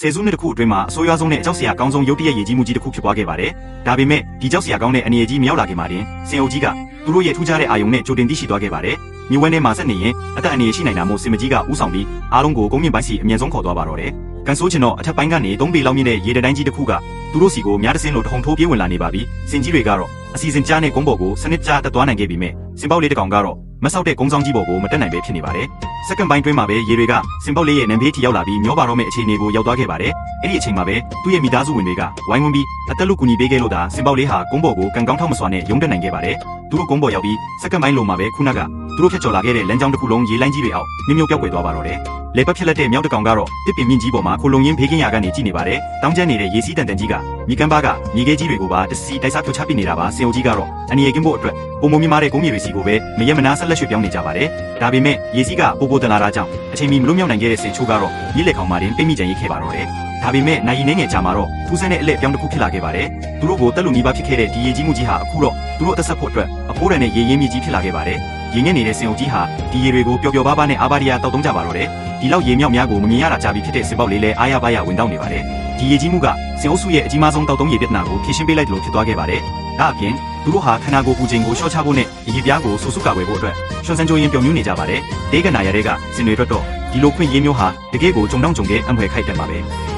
ဆယ်စုနှစ်တစ်ခုအတွင်းမှာအဆိုးရွားဆုံးနဲ့ကြောက်စရာကောင်းဆုံးရုတ်တရက်ရေကြီးမှုကြီးတစ်ခုဖြစ်သွားခဲ့ပါတယ်။ဒါပေမဲ့ဒီကြောက်စရာကောင်းတဲ့အနေအကြီးမရောက်လာခင်မှာတင်စင်အုပ်ကြီးကသူတို့ရဲ့ထူးခြားတဲ့အာယုံနဲ့ကြိုတင်သိရှိသွားခဲ့ပါတယ်။မြေဝဲထဲမှာဆက်နေရင်အသက်အန္တရာယ်ရှိနိုင်တာမို့စင်မကြီးကဥဆောင်ပြီးအားလုံးကိုကုန်းမြင့်ပိုင်းစီအမြင့်ဆုံးခေါ်သွားပါတော့တယ်။ကန်ဆိုးချင်တော့အထက်ပိုင်းကနေ3ပေလောက်မြင့်တဲ့ရေတတိုင်းကြီးတစ်ခုကသူတို့စီကိုများတစ်စင်းလိုထုံထိုးပြေးဝင်လာနေပါပြီ။စင်ကြီးတွေကတော့အစီအစဉ်ကြားနဲ့ကုန်းပေါ်ကိုစနစ်ကြားတက်သွားနိုင်ခဲ့ပြီမဲ့စင်ပေါက်လေးတစ်ကောင်ကတော့မဆောက်တဲ့ကုန်းဆောင်ကြီးပေါ်ကိုမတက်နိုင်ပဲဖြစ်နေပါတယ်။စက္ကန့်ပိုင်းတွင်းမှာပဲရေတွေကစင်ပေါက်လေးရဲ့နံဘေးထိရောက်လာပြီးမျောပါတော့မဲ့အခြေအနေကိုရောက်သွားခဲ့ပါတယ်။အဲ့ဒီအချိန်မှာပဲသူ့ရဲ့မိသားစုဝင်တွေကဝိုင်းဝန်းပြီးအသက်လူကူညီပေးခဲ့လို့သာစင်ပေါက်လေးဟာကုန်းပေါ်ကိုကန်ကောင်းထောက်မစွာနဲ့ရုံးတက်နိုင်ခဲ့ပါတယ်။သူတို့ကုန်းပေါ်ရောက်ပြီးစက္ကန့်ပိုင်းလုံးမှာပဲခုနကသူတို့ဖြတ်ကျော်လာခဲ့တဲ့လမ်းကြောင်းတစ်ခုလုံးရေလိုင်းကြီးတွေအောက်မြုပ်မြုပ်ပြောက်ကွယ်သွားပါတော့တယ်။လေပတ်ဖြက်လက်တဲ့မြောက်တကောင်ကတော့တစ်ပင်မြင့်ကြီးပေါ်မှာခိုလုံရင်းဖေးကင်းရာကနေကြည့်နေပါတယ်။တောင်းကျမ်းနေတဲ့ရေစီးတန်တန်ကြီးကမြေကမ်းပါးကမြေခဲကြီးတွေကိုပါတစီတိုက်စားဖြိုချပစ်နေတာပါစင်အုပ်ကြီးကတော့အနီရေကင်းဖို့အတွက်ပုံမမြင့်မားတဲ့ကုန်းမြေတွေစီကိုပဲမရက်မနာဆက်လက်ရွှေ့ပြောင်းနေကြပါတယ်။ဒါပေမဲ့ရေစီးကပိုပိုတန်လာတာကြောင့်အချိန်မီမလွတ်မြောက်နိုင်ခဲ့တဲ့စင်ချိုးကတော့မြေလက်ခေါင်မှာတင်ပိတ်မိကြရေးခဲ့ပါတော့တယ်။ဒါပေမဲ့နိုင်ရီနေငယ်ချာမှာတော့ထူးဆန်းတဲ့အလက်ပြောင်းတစ်ခုဖြစ်လာခဲ့ပါတယ်။သူတို့ကိုတက်လူနီးပါးဖြစ်ခဲ့တဲ့ဒီရေကြီးမှုကြီးဟာအခုတော့သူတို့အသက်ဆက်ဖို့အတွက်အဖိုးရံနဲ့ရေရင်းမြစ်ကြီးဖြစ်လာခဲ့ပါတယ်။ရေငက်နေတဲ့စင်အုပ်ကြီးဟာဒီရေတွေကိုပျော်ပျော်ပါးပါးနဲ့အာဘာဒီယာတောက်တုံးကြပါတော့တယ်။ဒီလောက်ရေမြောက်များကိုမမြင်ရတာကြာပြီဖြစ်တဲ့စင်ပေါက်လေးလဲအားရပါးရဝင်တောက်နေပါတယ်။ဒီရေကြီးမှုကစင်အုပ်စုရဲ့အကြီးမားဆုံးတောက်တုံးရေပြဿနာကိုဖြေရှင်းပေးလိုက်တယ်လို့ဖြစ်သွားခဲ့ပါတယ်။ဒါအပြင်သူတို့ဟာခန္ဓာကိုယ်ပူချိန်ကိုလျှော့ချဖို့နဲ့ရေပြားကိုဆူဆုကာဝယ်ဖို့အတွက်ရွှန်စံကြိုးရင်ပြုံညူးနေကြပါတယ်။ဒေးကနာရတဲ့ကစင်တွေအတွက်တော့ဒီလိုခွင့်ရင်းမျိုးဟာတကယ့်ကိုကြုံတောင့်ကြုံတဲ့အံဖွယ်ခိုက်တယ်ပါပဲ။